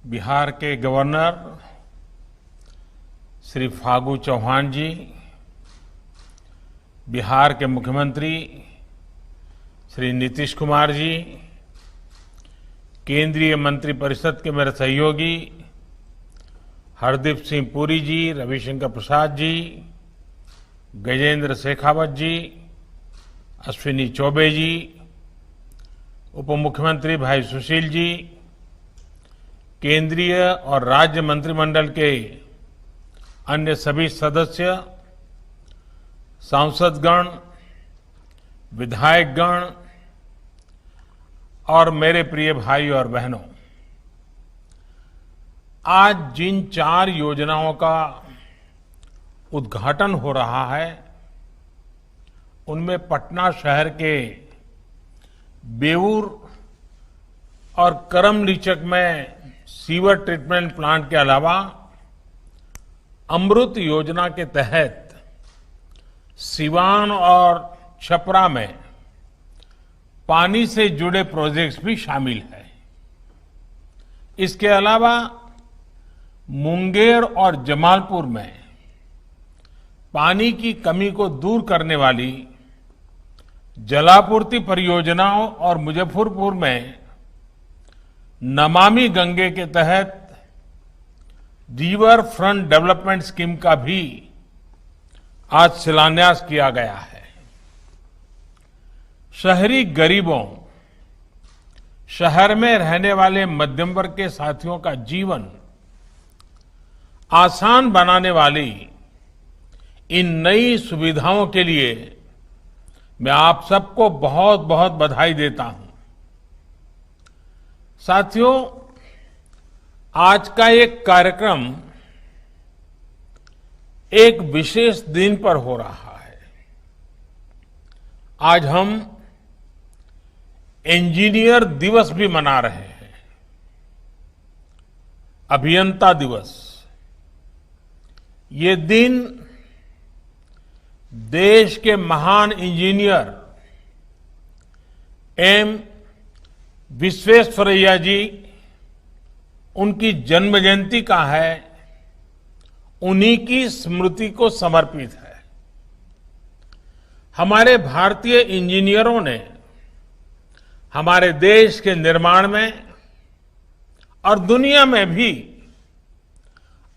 बिहार के गवर्नर श्री फागू चौहान जी, बिहार के मुख्यमंत्री श्री नीतीश कुमार जी, केंद्रीय मंत्रिपरिषद के मेरे सहयोगी हरदीप सिंह पुरी जी, रविशंकर प्रसाद जी, गजेंद्र शेखावत जी, अश्विनी चौबे जी, उप मुख्यमंत्री भाई सुशील जी, केंद्रीय और राज्य मंत्रिमंडल के अन्य सभी सदस्य, सांसदगण, विधायकगण और मेरे प्रिय भाई और बहनों, आज जिन 4 योजनाओं का उद्घाटन हो रहा है, उनमें पटना शहर के बेऊर और करमलीचक में सीवर ट्रीटमेंट प्लांट के अलावा अमृत योजना के तहत सिवान और छपरा में पानी से जुड़े प्रोजेक्ट्स भी शामिल हैं। इसके अलावा मुंगेर और जमालपुर में पानी की कमी को दूर करने वाली जलापूर्ति परियोजनाओं और मुजफ्फरपुर में नमामि गंगे के तहत रिवर फ्रंट डेवलपमेंट स्कीम का भी आज शिलान्यास किया गया है। शहरी गरीबों, शहर में रहने वाले मध्यम वर्ग के साथियों का जीवन आसान बनाने वाली इन नई सुविधाओं के लिए मैं आप सबको बहुत बहुत बधाई देता हूं। साथियों, आज का एक कार्यक्रम एक विशेष दिन पर हो रहा है। आज हम इंजीनियर दिवस भी मना रहे हैं, अभियंता दिवस। ये दिन देश के महान इंजीनियर एम विश्वेश्वरैया जी, उनकी जन्म जयंती का है, उन्हीं की स्मृति को समर्पित है। हमारे भारतीय इंजीनियरों ने हमारे देश के निर्माण में और दुनिया में भी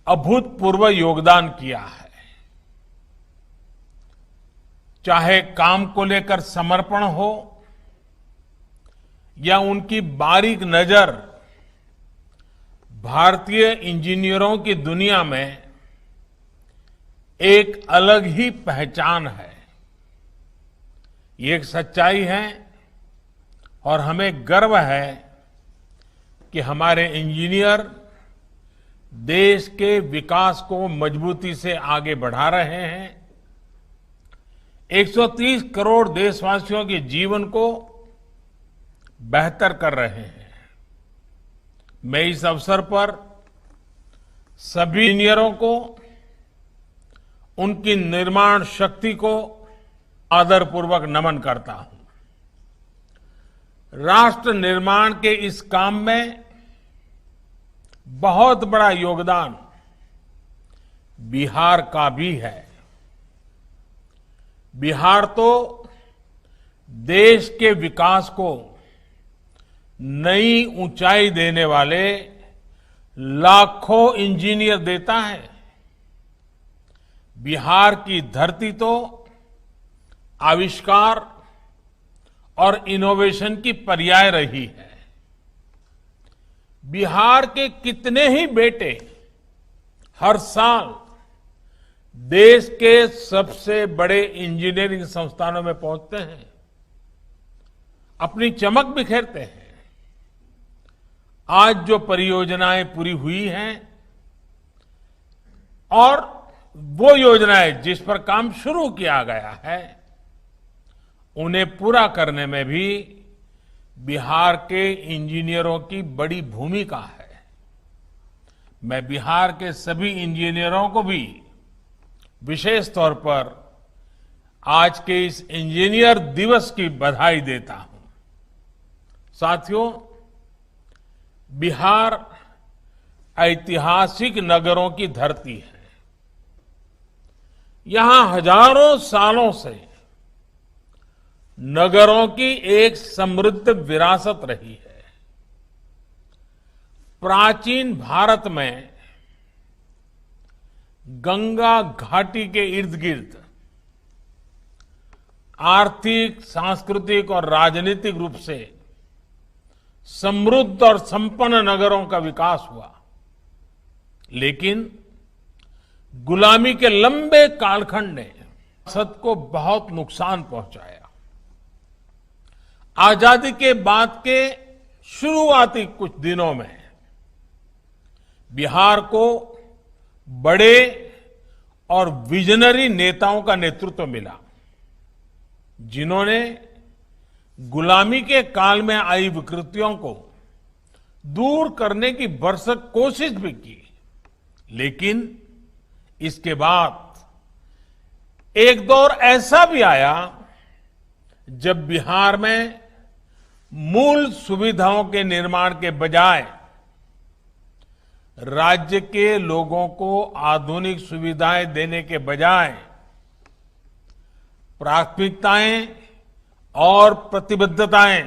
अभूतपूर्व योगदान किया है। चाहे काम को लेकर समर्पण हो या उनकी बारीक नजर भारतीय इंजीनियरों की दुनिया में एक अलग ही पहचान है। ये एक सच्चाई है और हमें गर्व है कि हमारे इंजीनियर देश के विकास को मजबूती से आगे बढ़ा रहे हैं। 130 करोड़ देशवासियों के जीवन को बेहतर कर रहे हैं। मैं इस अवसर पर सभी इंजीनियरों को, उनकी निर्माण शक्ति को आदरपूर्वक नमन करता हूं। राष्ट्र निर्माण के इस काम में बहुत बड़ा योगदान बिहार का भी है। बिहार तो देश के विकास को नई ऊंचाई देने वाले लाखों इंजीनियर देता है। बिहार की धरती तो आविष्कार और इनोवेशन की पर्याय रही है। बिहार के कितने ही बेटे हर साल देश के सबसे बड़े इंजीनियरिंग संस्थानों में पहुंचते हैं, अपनी चमक बिखेरते हैं। आज जो परियोजनाएं पूरी हुई हैं और वो योजनाएं जिस पर काम शुरू किया गया है, उन्हें पूरा करने में भी बिहार के इंजीनियरों की बड़ी भूमिका है। मैं बिहार के सभी इंजीनियरों को भी विशेष तौर पर आज के इस इंजीनियर दिवस की बधाई देता हूं। साथियों, बिहार ऐतिहासिक नगरों की धरती है। यहां हजारों सालों से नगरों की एक समृद्ध विरासत रही है। प्राचीन भारत में गंगा घाटी के इर्द गिर्द आर्थिक, सांस्कृतिक और राजनीतिक रूप से समृद्ध और संपन्न नगरों का विकास हुआ। लेकिन गुलामी के लंबे कालखंड ने विरासत को बहुत नुकसान पहुंचाया। आजादी के बाद के शुरुआती कुछ दिनों में बिहार को बड़े और विजनरी नेताओं का नेतृत्व मिला, जिन्होंने गुलामी के काल में आई विकृतियों को दूर करने की भरसक कोशिश भी की। लेकिन इसके बाद एक दौर ऐसा भी आया जब बिहार में मूल सुविधाओं के निर्माण के बजाय राज्य के लोगों को आधुनिक सुविधाएं देने के बजाय प्राथमिकताएं और प्रतिबद्धताएं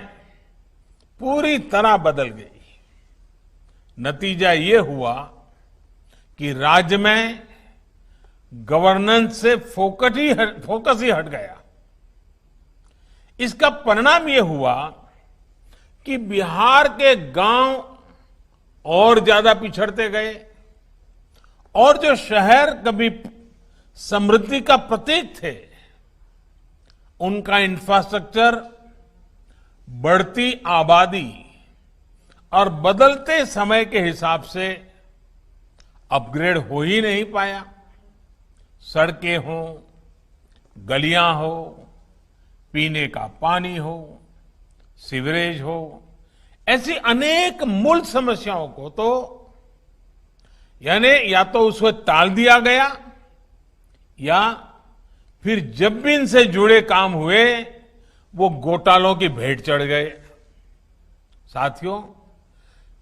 पूरी तरह बदल गई। नतीजा ये हुआ कि राज्य में गवर्नेंस से फोकस ही हट गया। इसका परिणाम ये हुआ कि बिहार के गांव और ज्यादा पिछड़ते गए और जो शहर कभी समृद्धि का प्रतीक थे, उनका इंफ्रास्ट्रक्चर बढ़ती आबादी और बदलते समय के हिसाब से अपग्रेड हो ही नहीं पाया। सड़कें हो, गलियां हो, पीने का पानी हो, सीवरेज हो, ऐसी अनेक मूल समस्याओं को तो यानी या तो उसको टाल दिया गया या फिर जब भी इनसे जुड़े काम हुए वो घोटालों की भेंट चढ़ गए। साथियों,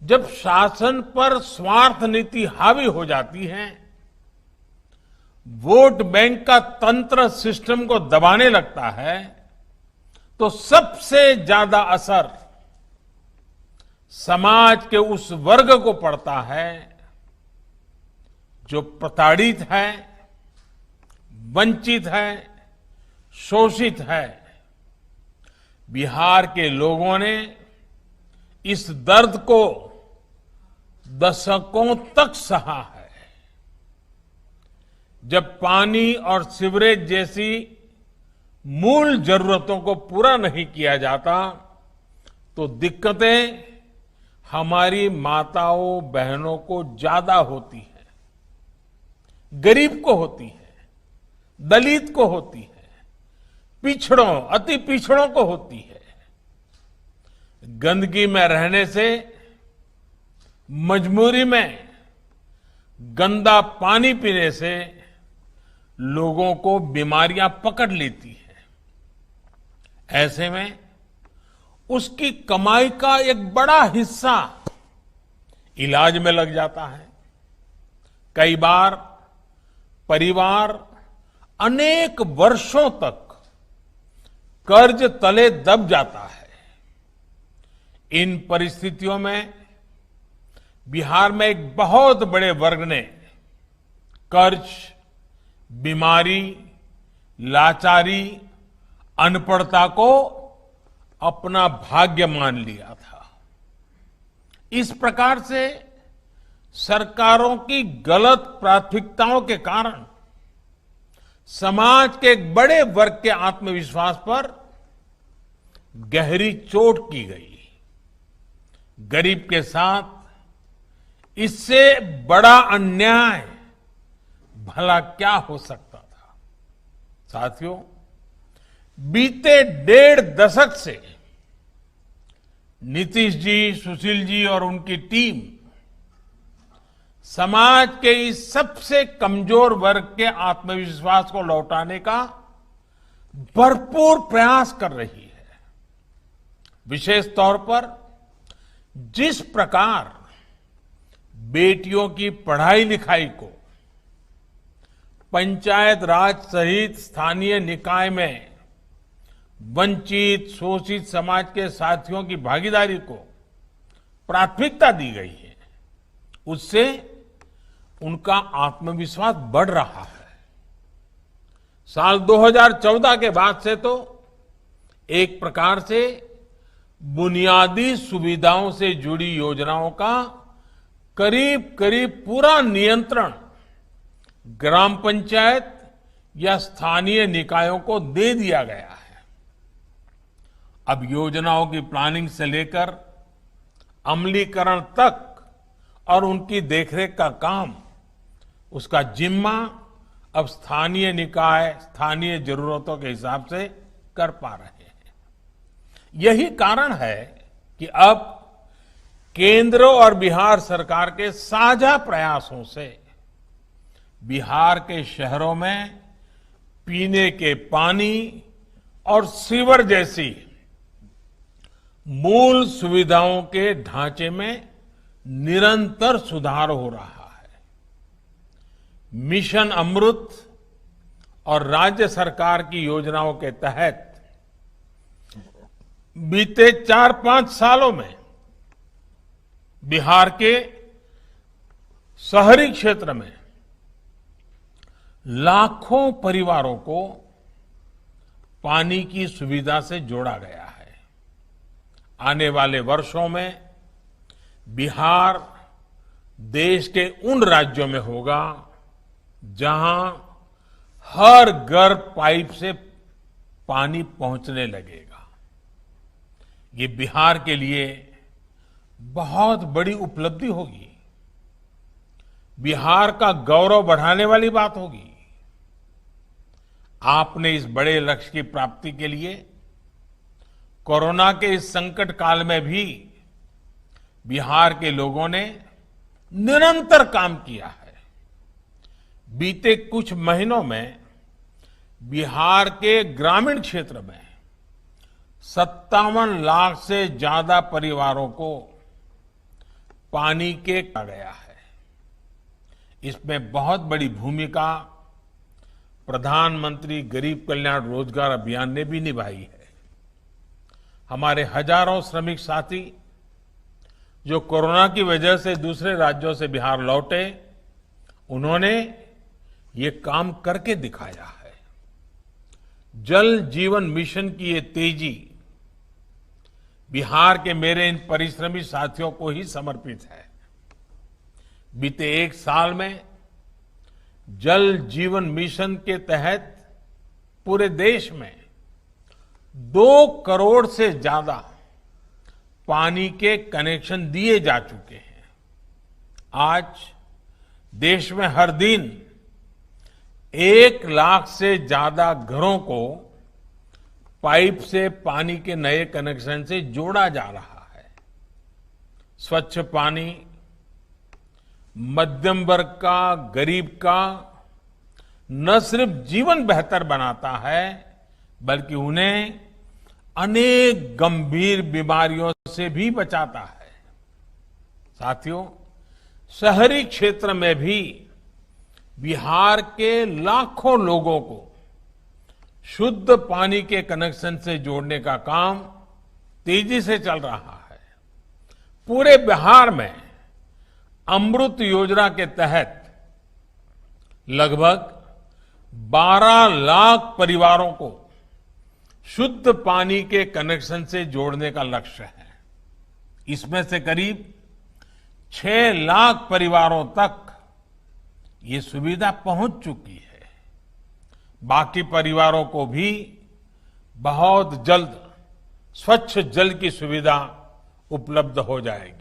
जब शासन पर स्वार्थ नीति हावी हो जाती है, वोट बैंक का तंत्र सिस्टम को दबाने लगता है, तो सबसे ज्यादा असर समाज के उस वर्ग को पड़ता है जो प्रताड़ित है, वंचित है, शोषित है। बिहार के लोगों ने इस दर्द को दशकों तक सहा है। जब पानी और सीवरेज जैसी मूल जरूरतों को पूरा नहीं किया जाता तो दिक्कतें हमारी माताओं बहनों को ज्यादा होती है, गरीब को होती है, दलित को होती है, पिछड़ों, अति पिछड़ों को होती है। गंदगी में रहने से मजबूरी में गंदा पानी पीने से लोगों को बीमारियां पकड़ लेती है। ऐसे में उसकी कमाई का एक बड़ा हिस्सा इलाज में लग जाता है। कई बार परिवार अनेक वर्षों तक कर्ज तले दब जाता है। इन परिस्थितियों में बिहार में एक बहुत बड़े वर्ग ने कर्ज, बीमारी, लाचारी, अनपढ़ता को अपना भाग्य मान लिया था। इस प्रकार से सरकारों की गलत प्राथमिकताओं के कारण समाज के एक बड़े वर्ग के आत्मविश्वास पर गहरी चोट की गई। गरीब के साथ इससे बड़ा अन्याय भला क्या हो सकता था। साथियों, बीते 1.5 दशक से नीतीश जी, सुशील जी और उनकी टीम समाज के इस सबसे कमजोर वर्ग के आत्मविश्वास को लौटाने का भरपूर प्रयास कर रही है। विशेष तौर पर जिस प्रकार बेटियों की पढ़ाई लिखाई को पंचायत राज सहित स्थानीय निकाय में वंचित शोषित समाज के साथियों की भागीदारी को प्राथमिकता दी गई है, उससे उनका आत्मविश्वास बढ़ रहा है। साल 2014 के बाद से तो एक प्रकार से बुनियादी सुविधाओं से जुड़ी योजनाओं का करीब करीब पूरा नियंत्रण ग्राम पंचायत या स्थानीय निकायों को दे दिया गया है। अब योजनाओं की प्लानिंग से लेकर अमलीकरण तक और उनकी देखरेख का काम, उसका जिम्मा अब स्थानीय निकाय स्थानीय जरूरतों के हिसाब से कर पा रहे हैं। यही कारण है कि अब केंद्र और बिहार सरकार के साझा प्रयासों से बिहार के शहरों में पीने के पानी और सीवर जैसी मूल सुविधाओं के ढांचे में निरंतर सुधार हो रहा है। मिशन अमृत और राज्य सरकार की योजनाओं के तहत बीते 4-5 सालों में बिहार के शहरी क्षेत्र में लाखों परिवारों को पानी की सुविधा से जोड़ा गया है। आने वाले वर्षों में बिहार देश के उन राज्यों में होगा जहां हर घर पाइप से पानी पहुंचने लगेगा। ये बिहार के लिए बहुत बड़ी उपलब्धि होगी, बिहार का गौरव बढ़ाने वाली बात होगी। आपने इस बड़े लक्ष्य की प्राप्ति के लिए कोरोना के इस संकट काल में भी बिहार के लोगों ने निरंतर काम किया है। बीते कुछ महीनों में बिहार के ग्रामीण क्षेत्र में 57 लाख से ज्यादा परिवारों को पानी के आ गया है। इसमें बहुत बड़ी भूमिका प्रधानमंत्री गरीब कल्याण रोजगार अभियान ने भी निभाई है। हमारे हजारों श्रमिक साथी जो कोरोना की वजह से दूसरे राज्यों से बिहार लौटे, उन्होंने ये काम करके दिखाया है। जल जीवन मिशन की ये तेजी बिहार के मेरे इन परिश्रमी साथियों को ही समर्पित है। बीते एक साल में जल जीवन मिशन के तहत पूरे देश में 2 करोड़ से ज्यादा पानी के कनेक्शन दिए जा चुके हैं। आज देश में हर दिन 1 लाख से ज्यादा घरों को पाइप से पानी के नए कनेक्शन से जोड़ा जा रहा है। स्वच्छ पानी मध्यम वर्ग का, गरीब का न सिर्फ जीवन बेहतर बनाता है, बल्कि उन्हें अनेक गंभीर बीमारियों से भी बचाता है। साथियों, शहरी क्षेत्र में भी बिहार के लाखों लोगों को शुद्ध पानी के कनेक्शन से जोड़ने का काम तेजी से चल रहा है। पूरे बिहार में अमृत योजना के तहत लगभग 12 लाख परिवारों को शुद्ध पानी के कनेक्शन से जोड़ने का लक्ष्य है। इसमें से करीब 6 लाख परिवारों तक ये सुविधा पहुंच चुकी है। बाकी परिवारों को भी बहुत जल्द स्वच्छ जल की सुविधा उपलब्ध हो जाएगी।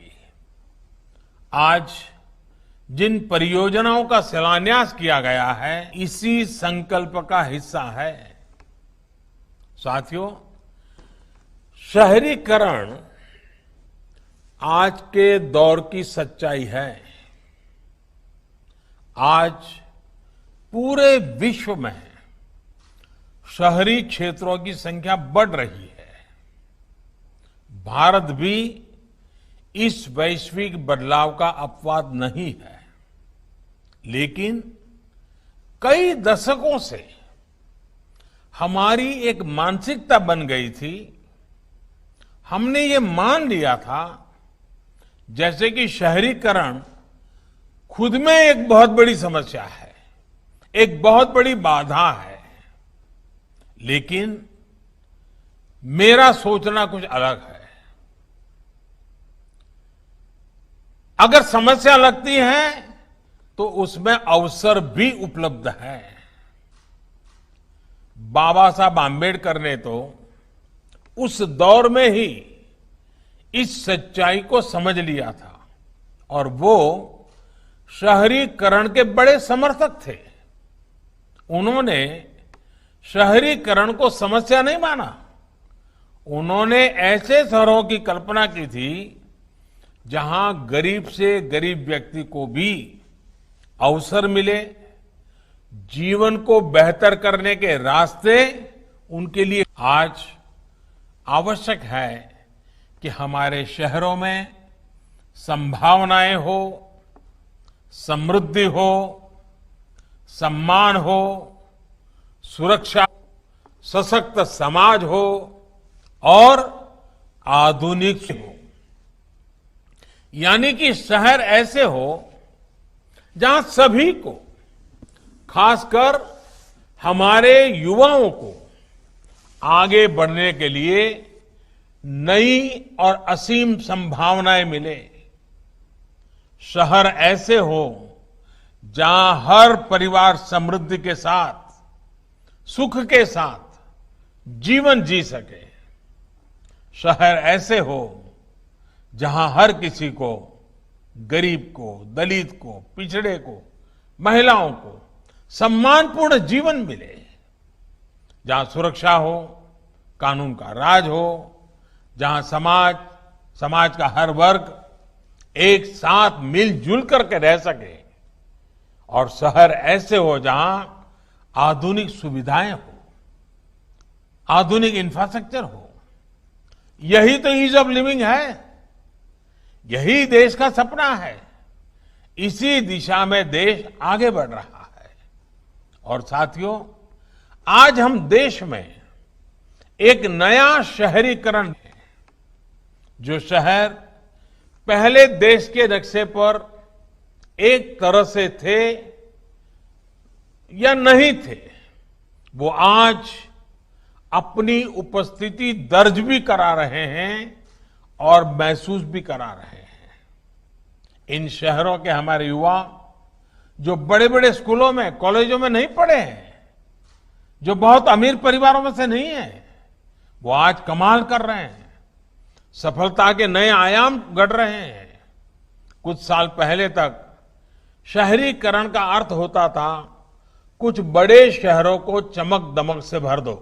आज जिन परियोजनाओं का शिलान्यास किया गया है, इसी संकल्प का हिस्सा है। साथियों, शहरीकरण आज के दौर की सच्चाई है। आज पूरे विश्व में शहरी क्षेत्रों की संख्या बढ़ रही है। भारत भी इस वैश्विक बदलाव का अपवाद नहीं है, लेकिन कई दशकों से हमारी एक मानसिकता बन गई थी। हमने ये मान लिया था जैसे कि शहरीकरण खुद में एक बहुत बड़ी समस्या है, एक बहुत बड़ी बाधा है। लेकिन मेरा सोचना कुछ अलग है। अगर समस्या लगती है तो उसमें अवसर भी उपलब्ध है। बाबा साहब आम्बेडकर ने तो उस दौर में ही इस सच्चाई को समझ लिया था और वो शहरीकरण के बड़े समर्थक थे। उन्होंने शहरीकरण को समस्या नहीं माना। उन्होंने ऐसे शहरों की कल्पना की थी जहां गरीब से गरीब व्यक्ति को भी अवसर मिले, जीवन को बेहतर करने के रास्ते उनके लिए। आज आवश्यक है कि हमारे शहरों में संभावनाएं हो, समृद्धि हो, सम्मान हो, सुरक्षा, सशक्त समाज हो और आधुनिक हो। यानी कि शहर ऐसे हो जहां सभी को, खासकर हमारे युवाओं को आगे बढ़ने के लिए नई और असीम संभावनाएं मिले। शहर ऐसे हो जहां हर परिवार समृद्धि के साथ, सुख के साथ जीवन जी सके। शहर ऐसे हो जहां हर किसी को, गरीब को, दलित को, पिछड़े को, महिलाओं को सम्मानपूर्ण जीवन मिले। जहां सुरक्षा हो, कानून का राज हो, जहां समाज का हर वर्ग एक साथ मिलजुल करके रह सके। और शहर ऐसे हो जहां आधुनिक सुविधाएं हो, आधुनिक इंफ्रास्ट्रक्चर हो। यही तो ईज ऑफ लिविंग है, यही देश का सपना है। इसी दिशा में देश आगे बढ़ रहा है। और साथियों, आज हम देश में एक नया शहरीकरण है। जो शहर पहले देश के नक्शे पर एक तरह से थे या नहीं थे, वो आज अपनी उपस्थिति दर्ज भी करा रहे हैं और महसूस भी करा रहे हैं। इन शहरों के हमारे युवा जो बड़े बड़े स्कूलों में, कॉलेजों में नहीं पढ़े हैं, जो बहुत अमीर परिवारों में से नहीं है, वो आज कमाल कर रहे हैं, सफलता के नए आयाम गढ़ रहे हैं। कुछ साल पहले तक शहरीकरण का अर्थ होता था कुछ बड़े शहरों को चमक दमक से भर दो,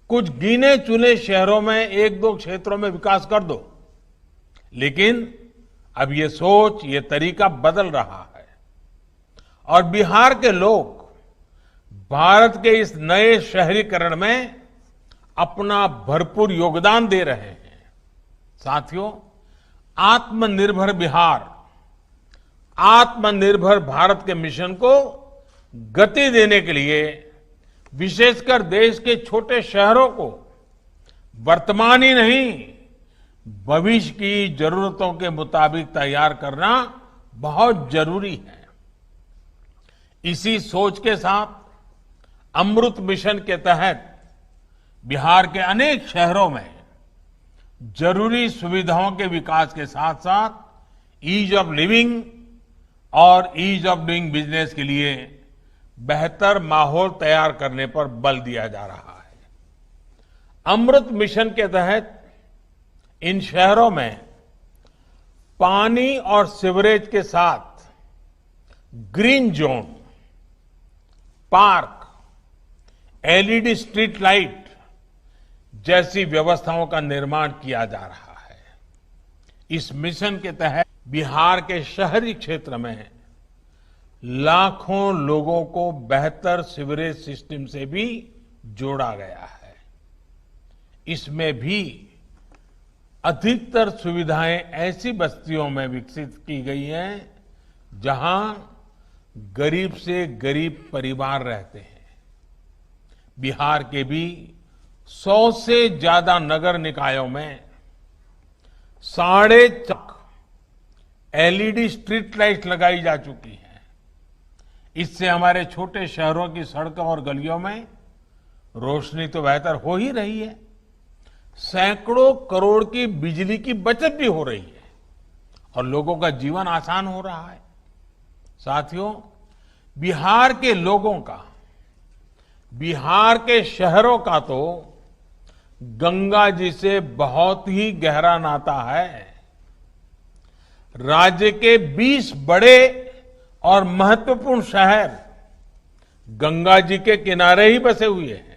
कुछ गिने चुने शहरों में एक दो क्षेत्रों में विकास कर दो। लेकिन अब ये सोच, ये तरीका बदल रहा है और बिहार के लोग भारत के इस नए शहरीकरण में अपना भरपूर योगदान दे रहे हैं। साथियों, आत्मनिर्भर बिहार, आत्मनिर्भर भारत के मिशन को गति देने के लिए विशेषकर देश के छोटे शहरों को वर्तमान ही नहीं, भविष्य की जरूरतों के मुताबिक तैयार करना बहुत जरूरी है। इसी सोच के साथ अमृत मिशन के तहत बिहार के अनेक शहरों में जरूरी सुविधाओं के विकास के साथ साथ ईज ऑफ लिविंग और ईज ऑफ डूइंग बिजनेस के लिए बेहतर माहौल तैयार करने पर बल दिया जा रहा है। अमृत मिशन के तहत इन शहरों में पानी और सीवरेज के साथ green zone, park, LED street light जैसी व्यवस्थाओं का निर्माण किया जा रहा है। इस मिशन के तहत बिहार के शहरी क्षेत्र में लाखों लोगों को बेहतर सीवरेज सिस्टम से भी जोड़ा गया है। इसमें भी अधिकतर सुविधाएं ऐसी बस्तियों में विकसित की गई हैं जहां गरीब से गरीब परिवार रहते हैं। बिहार के भी 100 से ज्यादा नगर निकायों में 4.5 एलईडी स्ट्रीट लाइट लगाई जा चुकी है। इससे हमारे छोटे शहरों की सड़कों और गलियों में रोशनी तो बेहतर हो ही रही है, सैकड़ों करोड़ की बिजली की बचत भी हो रही है और लोगों का जीवन आसान हो रहा है। साथियों, बिहार के लोगों का, बिहार के शहरों का तो गंगा जी से बहुत ही गहरा नाता है। राज्य के 20 बड़े और महत्वपूर्ण शहर गंगा जी के किनारे ही बसे हुए हैं।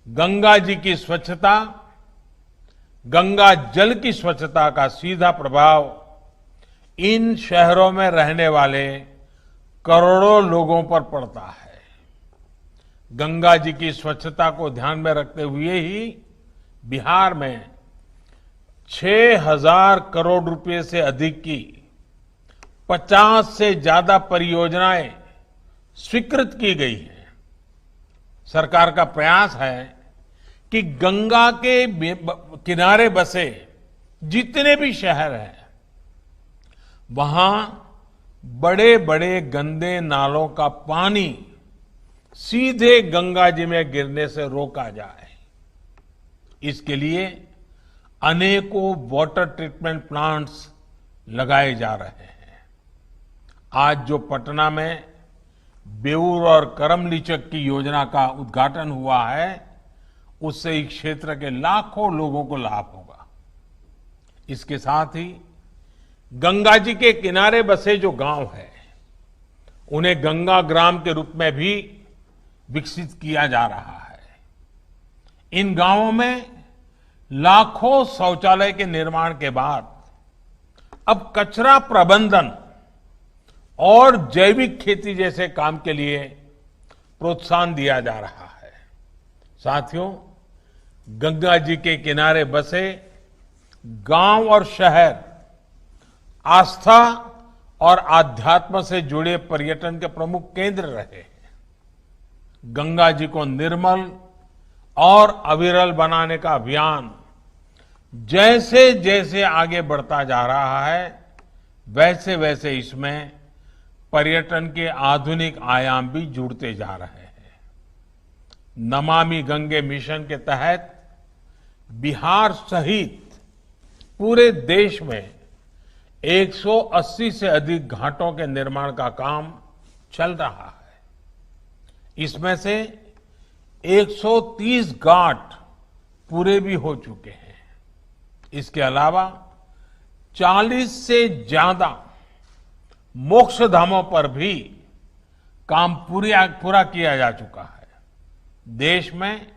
गंगा जी की स्वच्छता, गंगा जल की स्वच्छता का सीधा प्रभाव इन शहरों में रहने वाले करोड़ों लोगों पर पड़ता है। गंगा जी की स्वच्छता को ध्यान में रखते हुए ही बिहार में 6,000 करोड़ रुपए से अधिक की 50 से ज्यादा परियोजनाएं स्वीकृत की गई हैं। सरकार का प्रयास है कि गंगा के किनारे बसे जितने भी शहर हैं वहां बड़े बड़े गंदे नालों का पानी सीधे गंगा जी में गिरने से रोका जाए। इसके लिए अनेकों वाटर ट्रीटमेंट प्लांट्स लगाए जा रहे हैं। आज जो पटना में बेउर और करमलीचक की योजना का उद्घाटन हुआ है, उससे इस क्षेत्र के लाखों लोगों को लाभ होगा। इसके साथ ही गंगा जी के किनारे बसे जो गांव हैं, उन्हें गंगा ग्राम के रूप में भी विकसित किया जा रहा है। इन गांवों में लाखों शौचालय के निर्माण के बाद अब कचरा प्रबंधन और जैविक खेती जैसे काम के लिए प्रोत्साहन दिया जा रहा है। साथियों, गंगा जी के किनारे बसे गांव और शहर आस्था और आध्यात्म से जुड़े पर्यटन के प्रमुख केंद्र रहे हैं। गंगा जी को निर्मल और अविरल बनाने का अभियान जैसे जैसे आगे बढ़ता जा रहा है, वैसे वैसे इसमें पर्यटन के आधुनिक आयाम भी जुड़ते जा रहे हैं। नमामि गंगे मिशन के तहत बिहार सहित पूरे देश में 180 से अधिक घाटों के निर्माण का काम चल रहा है। इसमें से 130 घाट पूरे भी हो चुके हैं। इसके अलावा 40 से ज्यादा मोक्ष धामों पर भी काम पूरा किया जा चुका है। देश में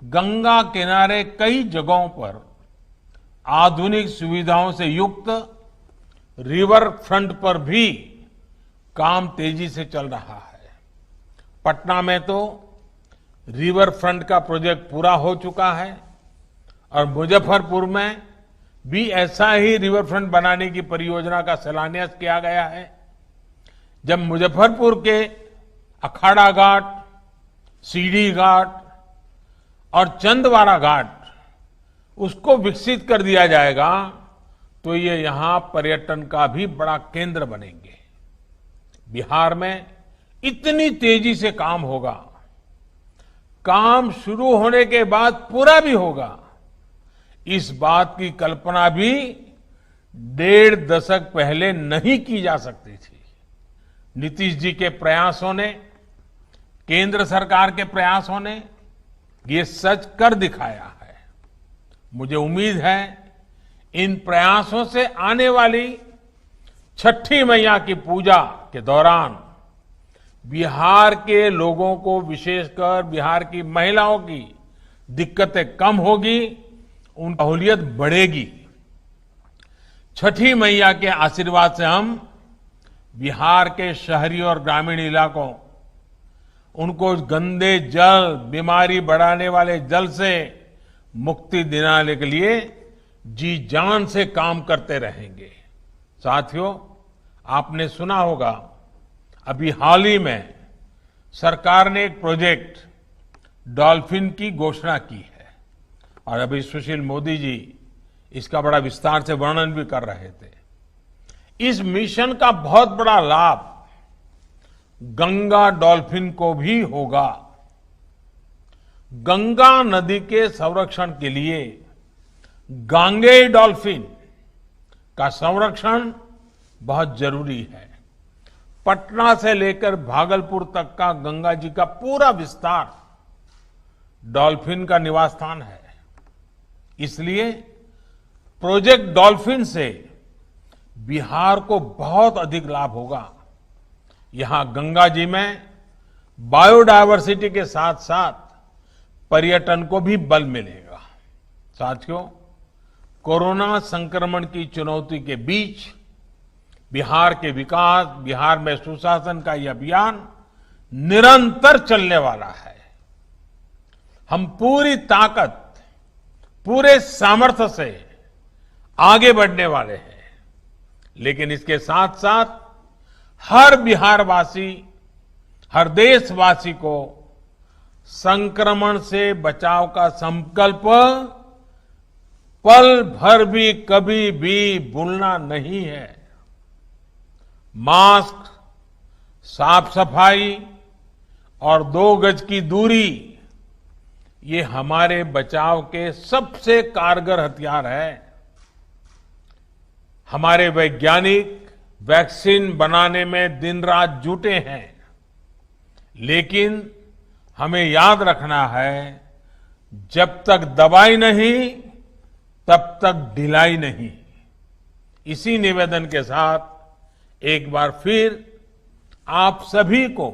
गंगा किनारे कई जगहों पर आधुनिक सुविधाओं से युक्त रिवर फ्रंट पर भी काम तेजी से चल रहा है। पटना में तो रिवर फ्रंट का प्रोजेक्ट पूरा हो चुका है और मुजफ्फरपुर में भी ऐसा ही रिवर फ्रंट बनाने की परियोजना का शिलान्यास किया गया है। जब मुजफ्फरपुर के अखाड़ा घाट, सीढ़ी घाट और चंदवारा घाट उसको विकसित कर दिया जाएगा तो ये यहां पर्यटन का भी बड़ा केंद्र बनेंगे। बिहार में इतनी तेजी से काम होगा, काम शुरू होने के बाद पूरा भी होगा, इस बात की कल्पना भी 1.5 दशक पहले नहीं की जा सकती थी। नीतीश जी के प्रयासों ने, केंद्र सरकार के प्रयासों ने ये सच कर दिखाया है। मुझे उम्मीद है इन प्रयासों से आने वाली छठी मैया की पूजा के दौरान बिहार के लोगों को, विशेषकर बिहार की महिलाओं की दिक्कतें कम होगी, उनकी सहूलियत बढ़ेगी। छठी मैया के आशीर्वाद से हम बिहार के शहरी और ग्रामीण इलाकों, उनको गंदे जल, बीमारी बढ़ाने वाले जल से मुक्ति दिलाने के लिए जी जान से काम करते रहेंगे। साथियों, आपने सुना होगा, अभी हाल ही में सरकार ने एक प्रोजेक्ट डॉल्फिन की घोषणा की है और अभी सुशील मोदी जी इसका बड़ा विस्तार से वर्णन भी कर रहे थे। इस मिशन का बहुत बड़ा लाभ गंगा डॉल्फिन को भी होगा। गंगा नदी के संरक्षण के लिए गांगेय डॉल्फिन का संरक्षण बहुत जरूरी है। पटना से लेकर भागलपुर तक का गंगा जी का पूरा विस्तार डॉल्फिन का निवास स्थान है। इसलिए प्रोजेक्ट डॉल्फिन से बिहार को बहुत अधिक लाभ होगा। यहां गंगा जी में बायोडायवर्सिटी के साथ साथ पर्यटन को भी बल मिलेगा। साथियों, कोरोना संक्रमण की चुनौती के बीच बिहार के विकास, बिहार में सुशासन का यह अभियान निरंतर चलने वाला है। हम पूरी ताकत, पूरे सामर्थ्य से आगे बढ़ने वाले हैं, लेकिन इसके साथ साथ हर बिहारवासी, हर देशवासी को संक्रमण से बचाव का संकल्प पल भर भी कभी भी भूलना नहीं है। मास्क, साफ सफाई और 2 गज की दूरी, ये हमारे बचाव के सबसे कारगर हथियार है। हमारे वैज्ञानिक वैक्सीन बनाने में दिन रात जुटे हैं, लेकिन हमें याद रखना है, जब तक दवाई नहीं तब तक ढिलाई नहीं। इसी निवेदन के साथ एक बार फिर आप सभी को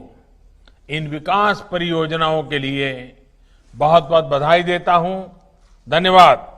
इन विकास परियोजनाओं के लिए बहुत बहुत बधाई देता हूं। धन्यवाद।